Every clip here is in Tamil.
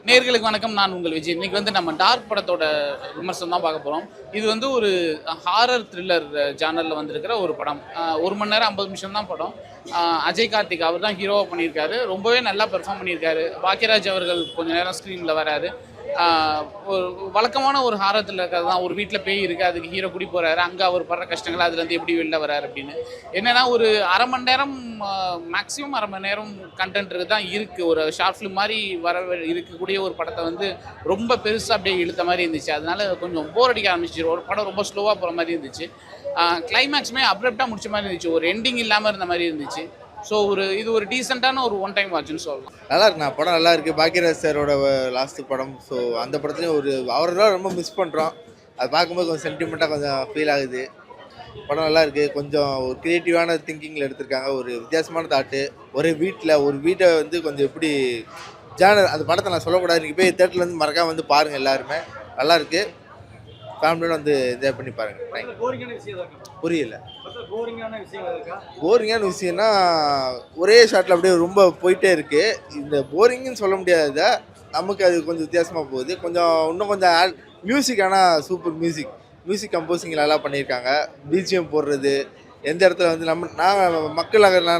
நேர்களுக்கு வணக்கம். நான் உங்கள் விஜய். இன்னைக்கு வந்து நம்ம டார்க் படத்தோட விமர்சனம் தான் பார்க்க போகிறோம். இது வந்து ஒரு ஹாரர் த்ரில்லர் ஜானரில் வந்திருக்கிற ஒரு படம். 1 மணி நேரம் 50 நிமிஷம் தான் படம். அஜய் கார்த்திக் அவர் தான் ஹீரோவாக பண்ணியிருக்காரு. ரொம்பவே நல்லா பெர்ஃபார்ம் பண்ணியிருக்காரு. பாக்யராஜ் அவர்கள் கொஞ்சம் நேரம் ஸ்க்ரீனில் வராரு. ஒரு வழக்கமான ஒரு ஹாரத்தில் இருக்கிறது தான். ஒரு வீட்டில் பேய் இருக்குது, அதுக்கு ஹீரோ குடி போகிறாரு. அங்கே அவர் படுற கஷ்டங்கள், அதுலேருந்து எப்படி வெளில வராரு அப்படின்னு. என்னென்னா ஒரு அரை மணி நேரம், மேக்ஸிமம் அரை மணி நேரம் கண்டென்ட் தான் இருக்குது. ஒரு ஷார்ட் ஃபிலிம் மாதிரி இருக்கக்கூடிய ஒரு படத்தை வந்து ரொம்ப பெருசாக அப்படியே இழுத்த மாதிரி இருந்துச்சு. அதனால கொஞ்சம் போர் அடிக்க ஆரம்பிச்சிச்சு. ஒரு படம் ரொம்ப ஸ்லோவாக போகிற மாதிரி இருந்துச்சு. கிளைமேக்ஸுமே அப்ரப்டாக முடிச்ச மாதிரி இருந்துச்சு. ஒரு எண்டிங் இல்லாமல் இருந்த மாதிரி இருந்துச்சு. ஸோ இது ஒரு டீசெண்டான ஒரு ஒன் டைம் வாட்ச்னு சொல்லலாம். நல்லா இருக்குண்ணா, படம் நல்லா இருக்குது. பாக்யராஜ் சாரோட லாஸ்ட்டு படம். ஸோ அந்த படத்துலையும் அவரெல்லாம் ரொம்ப மிஸ் பண்ணுறோம். அது பார்க்கும்போது கொஞ்சம் சென்டிமெண்ட்டாக கொஞ்சம் ஃபீல் ஆகுது. படம் நல்லா இருக்குது. கொஞ்சம் ஒரு க்ரியேட்டிவான திங்கிங்கில் எடுத்திருக்காங்க. ஒரு வித்தியாசமான தாட்டு. ஒரு வீட்டை வந்து கொஞ்சம் எப்படி அந்த படத்தை நான் சொல்லக்கூடாது. இன்றைக்கி போய் தேட்டரில் வந்து மறக்காமல் வந்து பாருங்கள். எல்லாருமே நல்லாயிருக்கு. ஃபேமிலியோட வந்து என்ஜாய் பண்ணி பாருங்கள். புரியல. போரிங்கான விஷயம்னா ஒரே ஷாட்டில் அப்படியே ரொம்ப போயிட்டே இருக்குது. இந்த போரிங்னு சொல்ல முடியாத, நமக்கு அது கொஞ்சம் வித்தியாசமாக போகுது. இன்னும் கொஞ்சம் மியூசிக், ஆனால் சூப்பர் மியூசிக் கம்போசிங் நல்லா பண்ணியிருக்காங்க. பிஜிஎம் போடுறது எந்த இடத்துல வந்து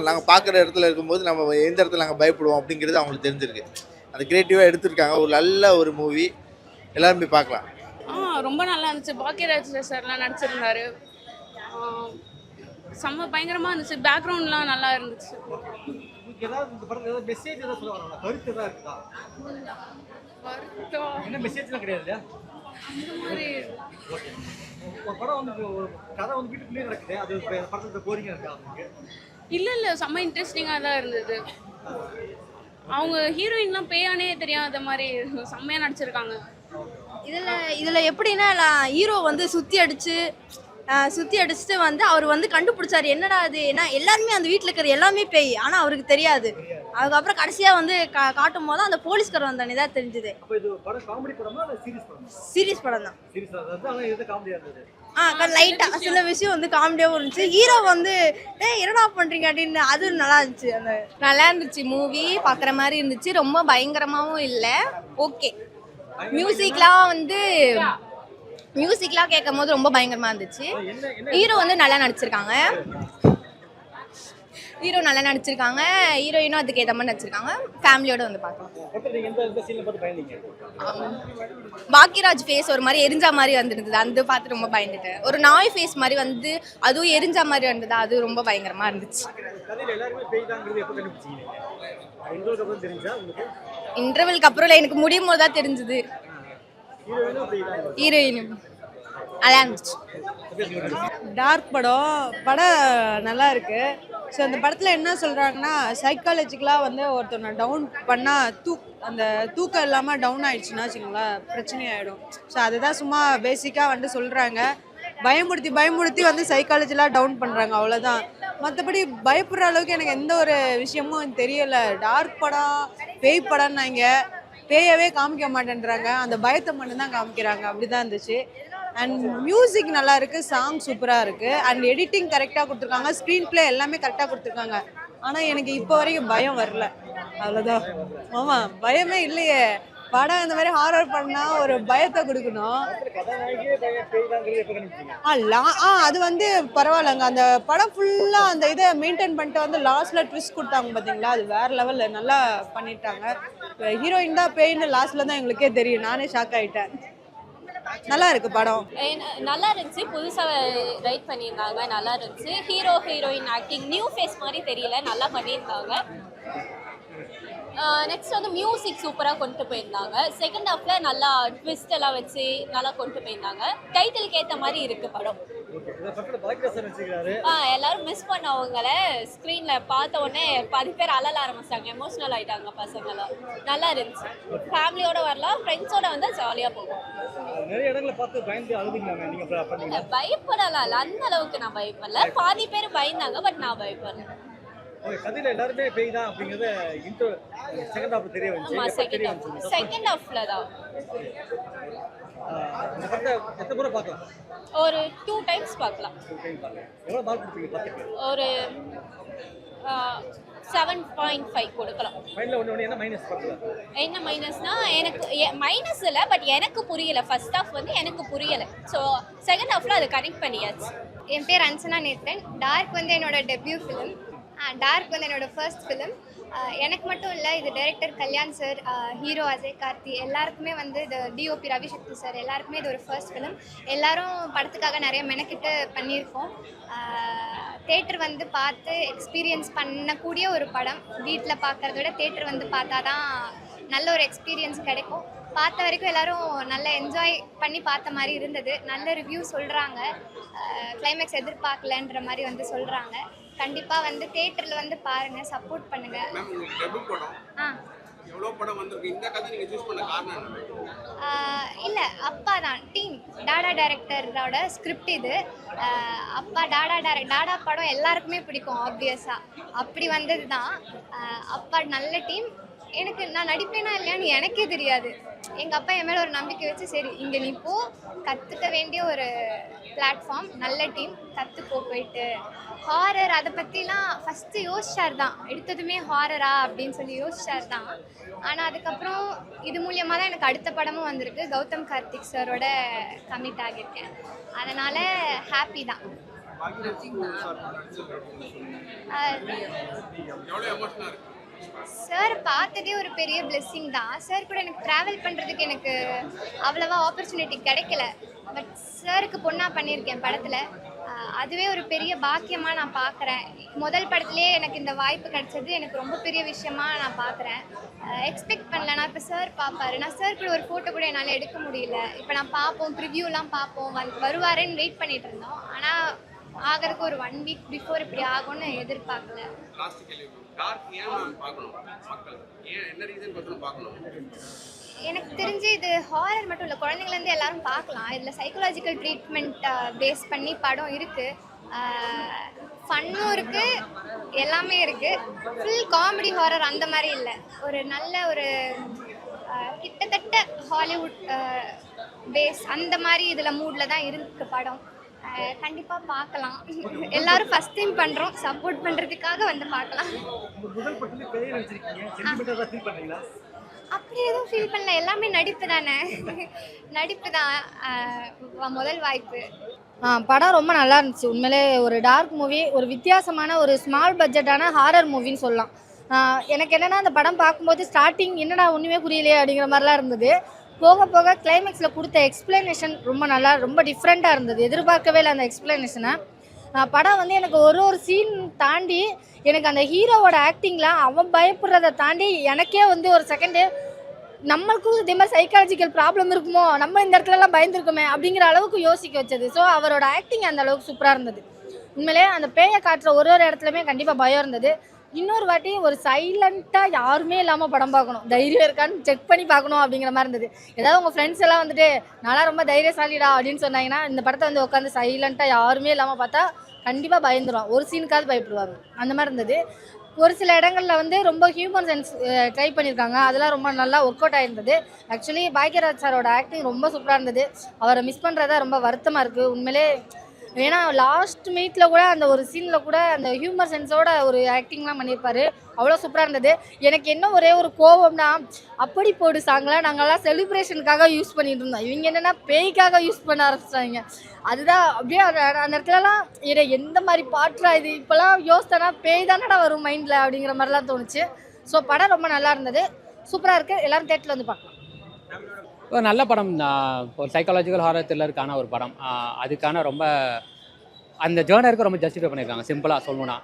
நாங்கள் பார்க்குற இடத்துல இருக்கும்போது நம்ம எந்த இடத்துல நாங்கள் பயப்படுவோம் அப்படிங்கிறது அவங்களுக்கு தெரிஞ்சிருக்கு. அது க்ரியேட்டிவாக எடுத்திருக்காங்க. ஒரு நல்ல ஒரு மூவி, எல்லாரும் போய் பார்க்கலாம். ரொம்ப நல்லா இருந்துச்சு. பாக்யராஜ் சார்லாம் நடிச்சிருந்தாரு. செம்ம பயங்கரமாக இருந்துச்சு. பேக்ரவுண்ட்லாம் நல்லா இருந்துச்சு. இல்லை செம்ம இன்ட்ரெஸ்டிங்காக தான் இருந்தது. அவங்க ஹீரோயின்லாம் பேயானே தெரியாத மாதிரி செம்மையாக நடிச்சிருக்காங்க. இதில் எப்படின்னா ஹீரோ வந்து சுற்றி அடிச்சுட்டு வந்து அவர் வந்து கண்டுபிடிச்சாரு என்னடா அது, ஏன்னா எல்லாருமே அந்த வீட்டில் இருக்கிற எல்லாமே பேய், ஆனால் அவருக்கு தெரியாது. அதுக்கப்புறம் கடைசியாக வந்து காட்டும் போது அந்த போலீஸ்கார் வந்தானே தான் தெரிஞ்சுது. சீரியஸ் படம் தான். லைட்டாக சில விஷயம் வந்து காமெடியாகவும் இருந்துச்சு. ஹீரோ வந்து என்னடா பண்ணுறீங்க அப்படின்னு அது நல்லா இருந்துச்சு. நல்லா இருந்துச்சு. மூவி பார்க்குற மாதிரி இருந்துச்சு. ரொம்ப பயங்கரமாகவும் இல்லை, ஓகே. மியூசிக்லாம் கேட்கும் போது ரொம்ப பயங்கரமாக இருந்துச்சு. ஹீரோ வந்து நல்லா நடிச்சிருக்காங்க. ஹீரோயினும் அதுக்கு ஏற்ற மாதிரி நடிச்சிருக்காங்க. ஃபேமிலியோட வந்து பார்க்கலாம். பாக்யராஜ் ஃபேஸ் ஒரு மாதிரி எரிஞ்சா மாதிரி வந்துருந்தது, அந்த பார்த்து ரொம்ப பயந்துட்டேன். ஒரு நாய் ஃபேஸ் மாதிரி வந்து அதுவும் எரிஞ்சா மாதிரி வந்தது, அது ரொம்ப பயங்கரமாக இருந்துச்சு. இன்டர்வலுக்கு அப்புறம் எனக்கு முடியும் போது தான் தெரிஞ்சுது. ஹீரோயினும் நல்லா இருந்துச்சு. டார்க் படம் நல்லா இருக்கு. ஸோ அந்த படத்தில் என்ன சொல்கிறாங்கன்னா, சைக்காலஜிக்கலாக வந்து ஒருத்தவனை டவுன் பண்ணால் அந்த தூக்கம் இல்லாமல் டவுன் ஆயிடுச்சுன்னா வச்சுக்கோங்களேன், பிரச்சனை ஆகிடும். ஸோ அதுதான் சும்மா பேசிக்காக வந்து சொல்கிறாங்க. பயமுறுத்தி வந்து சைக்காலஜிலாம் டவுன் பண்ணுறாங்க, அவ்வளோதான். மற்றபடி பயப்படுற அளவுக்கு எனக்கு எந்த ஒரு விஷயமும் தெரியலை. டார்க் படம் பேய் படம்னாங்க, பேயவே காமிக்க மாட்டேன்றாங்க, அந்த பயத்தை மட்டும்தான் காமிக்கிறாங்க. அப்படி தான் இருந்துச்சு. அண்ட் மியூசிக் நல்லா இருக்குது, சாங் சூப்பராக இருக்குது. அண்ட் எடிட்டிங் கரெக்டாக கொடுத்துருக்காங்க, ஸ்க்ரீன் பிளே எல்லாமே கரெக்டாக கொடுத்துருக்காங்க. ஆனால் எனக்கு இப்போ வரைக்கும் பயம் வரல, அவ்வளோதான். ஆமாம், பயமே இல்லையே. படம் இந்த மாதிரி ஹாரர் பண்ணால் ஒரு பயத்தை கொடுக்கணும். அது வந்து பரவாயில்லங்க. அந்த படம் ஃபுல்லாக அந்த இதை மெயின்டைன் பண்ணிட்டு வந்து லாஸ்ட்டில் ட்விஸ்ட் கொடுத்தாங்க பார்த்தீங்களா, அது வேறு லெவலில் நல்லா பண்ணிட்டாங்க. ஹீரோயின் தான் பேயின்னு லாஸ்ட்டில் தான் எங்களுக்கே தெரியும். நானே ஷாக் ஆகிட்டேன். நல்லா இருக்கு படம். நல்லா இருந்துச்சு. புதுசாக ரைட் பண்ணியிருந்தாங்க, நல்லா இருந்துச்சு. ஹீரோயின் ஆக்டிங் நியூ ஃபேஸ் மாதிரி தெரியல, நல்லா பண்ணியிருந்தாங்க. நெக்ஸ்ட் வந்து மியூசிக் சூப்பராக கொண்டு போயிருந்தாங்க. செகண்ட் ஹாஃபில் நல்லா ட்விஸ்ட் எல்லாம் வச்சு நல்லா கொண்டு போயிருந்தாங்க. டைட்டிலுக்கு ஏற்ற மாதிரி இருக்குது படம். எல்லாரும் மிஸ் பண்ணவங்கள ஸ்க்ரீனில் பார்த்த உடனே பாதி பேர் அழல ஆரம்பிச்சாங்க, எமோஷ்னல் ஆகிட்டாங்க பசங்களாம். நல்லா இருந்துச்சு. ஃபேமிலியோட வரலாம், ஃப்ரெண்ட்ஸோட வந்து ஜாலியாக போகும். பயப்படலாம், அந்த அளவுக்கு நான் பயப்படல. பாதி பேர் பயந்தாங்க, பட் நான் பயப்படல. எல்லாருமே பேய் தான் அப்படிங்கறது செகண்ட் ஹாஃப்ல தெரிய வந்துச்சு. செகண்ட் ஹாஃப்ல தான். இந்த படத்தை எத்தனை முறை பார்க்கலாம்? ஒரு 2 டைம்ஸ் பார்க்கலாம். எவ்வளவு மார்க் கொடுப்பீங்க படத்துக்கு? ஒரு 7.5 கொடுக்கலாம். ஃபைனல் ஒன்று என்ன மைனஸ் படத்துல? என்ன மைனஸ்னா எனக்கு மைனஸ் இல்லை, பட் எனக்கு புரியலை. ஃபர்ஸ்ட் ஹாஃப் வந்து எனக்கு புரியலை. ஸோ செகண்ட் ஹாஃபில் அது கரெக்ட் பண்ணியாச்சு. என் பேர் அன்சனா நேத்ரன். டார்க் வந்து என்னோட டெபியூ ஃபிலிம். டார்க் வந்து என்னோட ஃபர்ஸ்ட் ஃபிலிம். எனக்கு மட்டும் இல்லை, இது director Kalyan sir, hero Ajay Karthi, எல்லாருக்குமே வந்து இது டிஓபி ரவிசக்தி சார், எல்லாருக்குமே இது ஒரு ஃபர்ஸ்ட் ஃபிலிம். எல்லாரும் படத்துக்காக நிறைய மெனக்கிட்டு பண்ணியிருக்கோம். தேட்டர் வந்து பார்த்து எக்ஸ்பீரியன்ஸ் பண்ணக்கூடிய ஒரு படம். வீட்டில் பார்க்குறத விட தேட்டர் வந்து பார்த்தா தான் நல்ல ஒரு எக்ஸ்பீரியன்ஸ் கிடைக்கும். பார்த்த வரைக்கும் எல்லோரும் நல்லா என்ஜாய் பண்ணி பார்த்த மாதிரி இருந்தது. நல்ல ரிவ்யூ சொல்கிறாங்க. கிளைமேக்ஸ் எதிர்பார்க்கலன்ற மாதிரி வந்து சொல்கிறாங்க. கண்டிப்பாக வந்து தேட்டரில் வந்து பாருங்கள், சப்போர்ட் பண்ணுங்கள். இல்லை, அப்பா தான் டீம். டாடா டைரக்டரோட ஸ்கிரிப்ட் இது. அப்பா டாடா படம் எல்லாருக்குமே பிடிக்கும் ஆப்வியஸாக. அப்படி வந்தது தான். அப்பா நல்ல டீம். எனக்கு நான் நடிப்பேனா இல்லையான்னு எனக்கே தெரியாது. எங்கள் அப்பா என் மேலே ஒரு நம்பிக்கை வச்சு, சரி இங்கே நீ போ, கற்றுக்க வேண்டிய ஒரு பிளாட்ஃபார்ம், நல்ல டீம், கற்றுக்கோ போயிட்டு. ஹாரர் அதை பற்றிலாம் ஃபஸ்ட்டு யோசிச்சார் தான். எடுத்ததுமே ஹாரரா அப்படின்னு சொல்லி யோசிச்சார் தான். ஆனால் அதுக்கப்புறம் இது மூலியமாக தான் எனக்கு அடுத்த படமும் வந்திருக்கு. கௌதம் கார்த்திக் சாரோட கமிட் ஆகியிருக்கேன். அதனால் ஹாப்பி தான். சார் பார்த்ததே ஒரு பெரிய பிளெஸ்ஸிங் தான். சார் கூட எனக்கு ட்ராவல் பண்ணுறதுக்கு எனக்கு அவ்வளோவா ஆப்பர்ச்சுனிட்டி கிடைக்கல. பட் சாருக்கு பொண்ணாக பண்ணியிருக்கேன் படத்தில். அதுவே ஒரு பெரிய பாக்கியமாக நான் பார்க்குறேன். முதல் படத்துலேயே எனக்கு இந்த வாய்ப்பு கிடைச்சது எனக்கு ரொம்ப பெரிய விஷயமாக நான் பார்க்குறேன். எக்ஸ்பெக்ட் பண்ணல. நான் இப்போ சார் பார்ப்பாரு, நான் சார் கூட ஒரு ஃபோட்டோ கூட என்னால் எடுக்க முடியல. இப்போ நான் பார்ப்போம், ப்ரிவ்யூலாம் பார்ப்போம், வருவாருன்னு வெயிட் பண்ணிகிட்டு இருந்தோம். ஆனால் ஆகிறதுக்கு ஒரு 1 வீக் பிஃபோர் இப்படி ஆகும்னு எதிர்பார்க்கல. எனக்கு தெரிஞ்சு இது ஹாரர் மட்டும் இல்லை, குழந்தைங்கலேருந்து எல்லாரும் பார்க்கலாம். இதில் சைக்கலாஜிக்கல் ட்ரீட்மெண்ட் பேஸ் பண்ணி படம் இருக்குது. ஃபன்னும் இருக்குது, எல்லாமே இருக்குது. ஃபுல் காமெடி ஹாரர் அந்த மாதிரி இல்லை. ஒரு நல்ல ஒரு கிட்டத்தட்ட ஹாலிவுட் பேஸ் அந்த மாதிரி இதில் மூடில் தான் இருக்கு படம். கண்டிப்பாக பார்க்கலாம். எல்லாரும் ஃபர்ஸ்ட் டைம் பண்ணுறோம், சப்போர்ட் பண்ணுறதுக்காக வந்து பார்க்கலாம். அப்படி எதுவும் ஃபீல் பண்ணல. எல்லாமே நடிப்பு தானே, நடிப்பு தான். முதல் வாய்ப்பு. படம் ரொம்ப நல்லா இருந்துச்சு. உண்மையிலே ஒரு டார்க் மூவி, ஒரு வித்தியாசமான ஒரு ஸ்மால் பட்ஜெட்டான ஹாரர் மூவின்னு சொல்லலாம். எனக்கு என்னென்னா அந்த படம் பார்க்கும்போது ஸ்டார்டிங் என்னடா ஒன்றுமே புரியலையே அப்படிங்கிற மாதிரிலாம் இருந்தது. போக போக கிளைமேக்ஸில் கொடுத்த எக்ஸ்பிளனேஷன் ரொம்ப டிஃப்ரெண்ட்டாக இருந்தது. எதிர்பார்க்கவே இல்லை அந்த எக்ஸ்பிளனேஷனை. படம் வந்து எனக்கு ஒரு சீன் தாண்டி எனக்கு அந்த ஹீரோவோட ஆக்டிங்கில் அவன் பயப்படுறதை தாண்டி எனக்கே வந்து ஒரு செகண்டு நம்மளுக்கும் இதே மாதிரி சைக்காலஜிக்கல் ப்ராப்ளம் இருக்குமோ, நம்ம இந்த இடத்துலலாம் பயந்துருக்குமே அப்படிங்கிற அளவுக்கு யோசிக்க வச்சது. ஸோ அவரோட ஆக்டிங் அந்த அளவுக்கு சூப்பராக இருந்தது. உண்மையிலே அந்த பேயை காட்டுற ஒரு இடத்துலையுமே கண்டிப்பாக பயம் இருந்தது. இன்னொரு வாட்டி ஒரு சைலண்ட்டாக யாருமே இல்லாமல் படம் பார்க்கணும், தைரியம் இருக்கான்னு செக் பண்ணி பார்க்கணும் அப்படிங்கிற மாதிரி இருந்தது. ஏதாவது உங்கள் ஃப்ரெண்ட்ஸ் எல்லாம் வந்துட்டு நான்லாம் ரொம்ப தைரியசாலிடா அப்படின்னு சொன்னாங்கன்னா இந்த படத்தை வந்து உட்காந்து சைலண்ட்டாக யாருமே இல்லாமல் பார்த்தா கண்டிப்பாக பயந்துருவான். ஒரு சீனுக்காவது பயப்படுவாங்க. அந்த மாதிரி இருந்தது. ஒரு சில இடங்களில் வந்து ரொம்ப ஹியூமன் சென்ஸ் ட்ரை பண்ணியிருக்காங்க. அதெல்லாம் ரொம்ப நல்லா ஒர்க் அவுட் ஆகிருந்தது. ஆக்சுவலி பாக்யராஜ் சாரோட ஆக்டிங் ரொம்ப சூப்பராக இருந்தது. அவரை மிஸ் பண்ணுறதா ரொம்ப வருத்தமாக இருக்குது உண்மையிலே. ஏன்னா லாஸ்ட் மீட்டில் கூட அந்த ஒரு சீனில் கூட அந்த ஹியூமர் சென்ஸோட ஒரு ஆக்டிங்லாம் பண்ணியிருப்பாரு. அவ்வளோ சூப்பராக இருந்தது. எனக்கு என்ன ஒரே ஒரு கோபம்னா, அப்படி போடு சாங்கெலாம் நாங்கள்லாம் செலிப்ரேஷனுக்காக யூஸ் பண்ணிட்டு இருந்தோம். இவங்க என்னென்னா பேய்க்காக யூஸ் பண்ண ஆரம்பிச்சிட்டாங்க. அதுதான் அப்படியே அந்த இடத்துலலாம் எந்த மாதிரி பாட்டுறா இது, இப்போலாம் யோசித்தனா பேய் தானடா வரும் மைண்டில் அப்படிங்கிற மாதிரிலாம் தோணுச்சு. ஸோ படம் ரொம்ப நல்லா இருந்தது, சூப்பராக இருக்குது. எல்லோரும் தேட்டரில் வந்து பார்க்கலாம். ஒரு நல்ல படம் தான். ஒரு சைக்காலஜிக்கல் ஹாரர் த்ரில்லருக்கான ஒரு படம். அதுக்கான ரொம்ப அந்த ஜேர்னருக்கு ரொம்ப ஜஸ்டிஃபை பண்ணியிருக்காங்க. சிம்பிளாக சொல்லணும்னா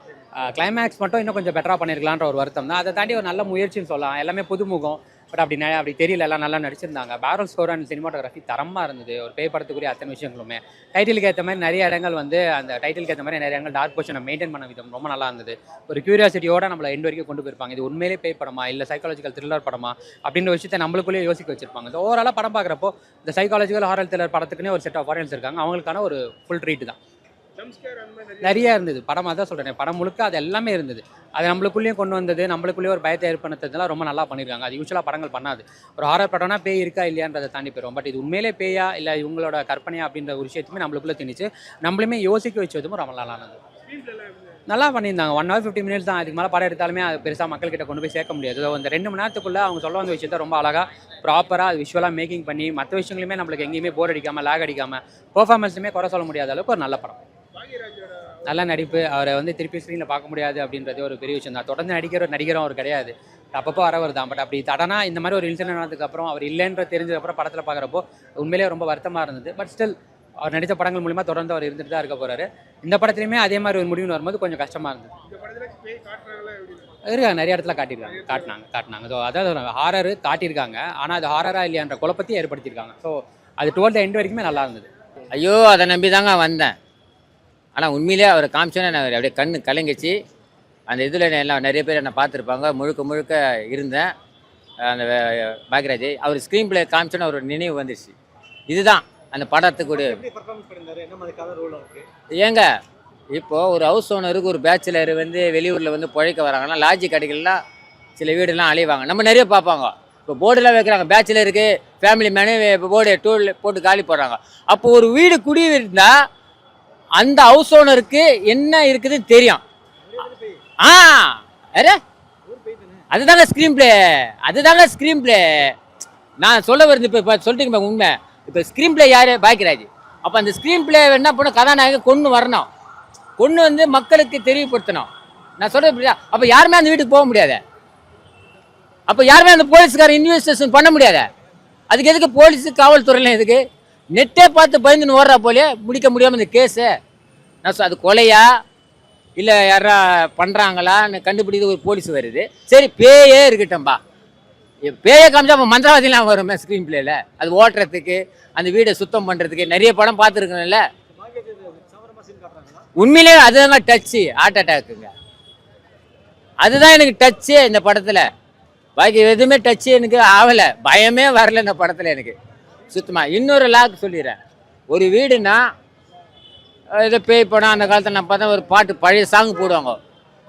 கிளைமேக்ஸ் மட்டும் இன்னும் கொஞ்சம் பெட்டராக பண்ணியிருக்கலான்ற ஒரு வருத்தம் தான். அதை தாண்டி ஒரு நல்ல முயற்சின்னு சொல்லலாம். எல்லாமே புதுமுகம். பட் அப்படி தெரியல, எல்லாம் நல்லா நடிச்சிருந்தாங்க. பேக்ரவுண்ட் ஸ்கோர் அண்ட் சினிமாட்டோகிராஃபி தரமாக இருந்தது. ஒரு பேய் படத்துக்குரிய அத்தனை விஷயங்களுமே டைட்டிலுக்கு ஏற்ற மாதிரி நிறைய இடங்கள் வந்து அந்த டைட்டிலுக்கு ஏற்ற மாதிரி நிறைய இடங்கள் டார்க் பொசிஷனை மெயின்டைன் பண்ண விதம் ரொம்ப நல்லா இருந்தது. ஒரு கியூரியாசிட்டியோட நம்மளை எண்ட் வரைக்கும் கொண்டு போயிருப்பாங்க. இது உண்மையிலே பேய் படமா இல்லை சைக்காலஜிக்கல் த்ரில்லர் படமா அப்படின்ற விஷயத்தை நம்மளுக்குள்ளேயே யோசிக்க வச்சிருப்பாங்க. ஸோ ஓவராலாக படம் பார்க்குறப்போ இந்த சைக்காலஜிக்கல் ஹாரர் த்ரில்லர் படத்துக்குன்னே ஒரு செட் ஆஃப் ஆடியன்ஸ் இருக்காங்க. அவங்களுக்கான ஒரு ஃபுல் ட்ரீட் தான். நிறைய இருந்தது. படம் அதான் சொல்கிறேன், படம் முழுக்க அது எல்லாமே இருந்தது. அது நம்மளுக்குள்ளேயும் கொண்டு வந்தது, நம்மளுக்குள்ளேயே ஒரு பயத்தை ஏற்படுத்துறதுலாம் ரொம்ப நல்லா பண்ணியிருக்காங்க. அது யூஸ்வலாக படங்கள் பண்ணாது. ஒரு ஹாரர் படம்னா பேய் இருக்கா இல்லையான்றதை தாண்டி போயிடும். பட் இது உண்மையிலே பேயா இல்லை இவங்களோட கற்பனையா அப்படின்ற ஒரு விஷயத்துமே நம்மளுக்குள்ளே திணிச்சு நம்மளுமே யோசிக்க வச்சதும் ரொம்ப நல்லா இருந்தது. நல்லா பண்ணியிருந்தாங்க. 1 hour 50 minutes தான். அதுக்கு மேலே படம் எடுத்தாலுமே அது பெருசாக மக்கள்கிட்ட கொண்டு போய் சேர்க்க முடியாது. ஸோ அந்த 2 மணி நேரத்துக்குள்ளே அவங்க சொல்ல வந்த விஷயத்த ரொம்ப அழகாக ப்ராப்பராக அது விஷுவலாக மேக்கிங் பண்ணி மற்ற விஷயங்களுமே நம்மளுக்கு எங்கேயுமே போர் அடிக்காமல் லேக் அடிக்காமல் பெர்ஃபார்மன்ஸுமே குறை சொல்ல முடியாத அளவுக்கு ஒரு நல்ல படம். நல்ல நடிப்பு. அவரை வந்து திருப்பி ஸ்க்ரீனில் பார்க்க முடியாது அப்படின்றது ஒரு பெரிய விஷயம் தான். தொடர்ந்து நடிக்கிற நடிகரும் அவர் கிடையாது, அப்பப்போ வரவர் தான். பட் அப்படி தடனா இந்த மாதிரி ஒரு இன்சிடென்ட் ஆனதுக்கப்புறம் அவர் இல்லைன்ற தெரிஞ்சதுக்கப்புறம் படத்தில் பார்க்குறப்போ உண்மையிலேயே ரொம்ப வருத்தமாக இருந்தது. பட் ஸ்டில் அவர் நடித்த படங்கள் மூலிமா தொடர்ந்து அவர் இருந்துட்டு தான் இருக்க போகிறாரு. இந்த படத்துலையுமே அதே மாதிரி ஒரு முடிவுன்னு வரும்போது கொஞ்சம் கஷ்டமாக இருந்தது. இருக்காங்க, நிறைய இடத்துல காட்டினாங்க. ஸோ அதாவது ஹாரர் காட்டியிருக்காங்க, ஆனால் அது ஹாரராக இல்லையான்ற குழப்பத்தையும் ஏற்படுத்தியிருக்காங்க. ஸோ அது டுவெல்த் எண்ட் வரைக்குமே நல்லா இருந்தது. ஐயோ, அதை நம்பி தாங்க வந்தேன். ஆனால் உண்மையிலே அவரை காமிச்சோன்னே நான் அப்படியே கண்ணு கலங்கிச்சு. அந்த இதில் எல்லாம் நிறைய பேர் என்னை பார்த்துருப்பாங்க. முழுக்க இருந்தேன். அந்த பாக்யராஜ் அவர் ஸ்க்ரீன் பிளே காமிச்சோன்னே அவர் நினைவு வந்துடுச்சு. இதுதான் அந்த படத்துக்கு ஏங்க. இப்போது ஒரு ஹவுஸ் ஓனருக்கு ஒரு பேச்சுலர் வந்து வெளியூரில் வந்து பிழைக்க வராங்கன்னா லாட்ஜி கடைகள்லாம் சில வீடெல்லாம் அழிவாங்க. நம்ம நிறைய பார்ப்பாங்க. இப்போ போர்டெலாம் வைக்கிறாங்க, பேச்சுலருக்கு ஃபேமிலி மேனு போர்டு டூல் போட்டு காலி போடுறாங்க. அப்போ ஒரு வீடு குடி இருந்தால் அந்த ஹவுஸ் ஓனருக்கு என்ன இருக்குதுன்னு தெரியும். அதுதாங்க ஸ்க்ரீன் பிளே. நான் சொல்ல வருது இப்போ சொல்லிட்டீங்க உண்மை. இப்போ ஸ்க்ரீன் பிளே யார்? பாக்யராஜ். அப்போ அந்த ஸ்க்ரீன் பிளே என்ன பண்ண கதாநாயகன் கொண்டு வந்து மக்களுக்கு தெரியப்படுத்தணும். நான் சொல்கிறது அப்போ யாருமே அந்த வீட்டுக்கு போக முடியாது. அப்போ யாருமே அந்த போலீஸ்காரன் இன்வெஸ்டிகேஷன் பண்ண முடியாது. அதுக்கு எதுக்கு போலீஸு காவல்துறையில எதுக்கு? நெட்டே பார்த்து பயந்துன்னு ஓடுறா போலே முடிக்க முடியாமல் இந்த கேஸு. நான் அது கொலையா இல்லை யாரா பண்ணுறாங்களான்னு கண்டுபிடிக்க ஒரு போலீஸ் வருது. சரி, பேயே இருக்கட்டும்பா. பேயை காமிச்சா அப்போ மந்திரவாதிலாம் வருமே ஸ்க்ரீன் பிளேல. அது ஓட்டுறதுக்கு, அந்த வீடை சுத்தம் பண்ணுறதுக்கு நிறைய படம் பார்த்துருக்கணும்ல. உண்மையிலே அதுதாங்க டச்சு. ஹார்ட் அட்டாக்குங்க. அதுதான் எனக்கு டச்சு இந்த படத்தில். பாக்கி எதுவுமே டச்சு எனக்கு ஆகலை. பயமே வரல இந்த படத்தில் எனக்கு சுத்தமாக. இன்னொரு லாக் சொல்லிடுறேன். ஒரு வீடுனா ஏதோ பேய் படம் அந்த காலத்தில் நான் பார்த்தா ஒரு பாட்டு பழைய சாங் போடுவாங்க.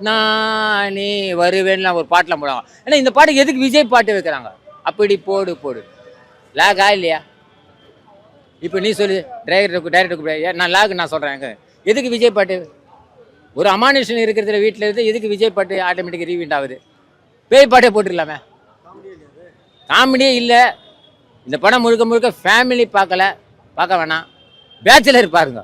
நான் நீ வருவேன்லாம் ஒரு பாட்டெலாம் போடுவாங்க. ஏன்னா இந்த பாட்டுக்கு எதுக்கு விஜய் பாட்டு வைக்கிறாங்க? அப்படி போடு லாகா இல்லையா? இப்போ நீ சொல்லு, டைரக்டருக்கு நான் லாக் நான் சொல்கிறேன். எதுக்கு விஜய் பாட்டு? ஒரு அமானுஷன் இருக்கிறதுல வீட்டில் இருந்து எதுக்கு விஜய் பாட்டு ஆட்டோமேட்டிக் ரீவிண்ட் ஆகுது? பேய் பாட்டே போட்டுருக்கலாமே. காமெடியே இல்லை. இந்த படம் முழுக்க ஃபேமிலி பார்க்க வேணாம், பேச்சுலர் பாருங்க.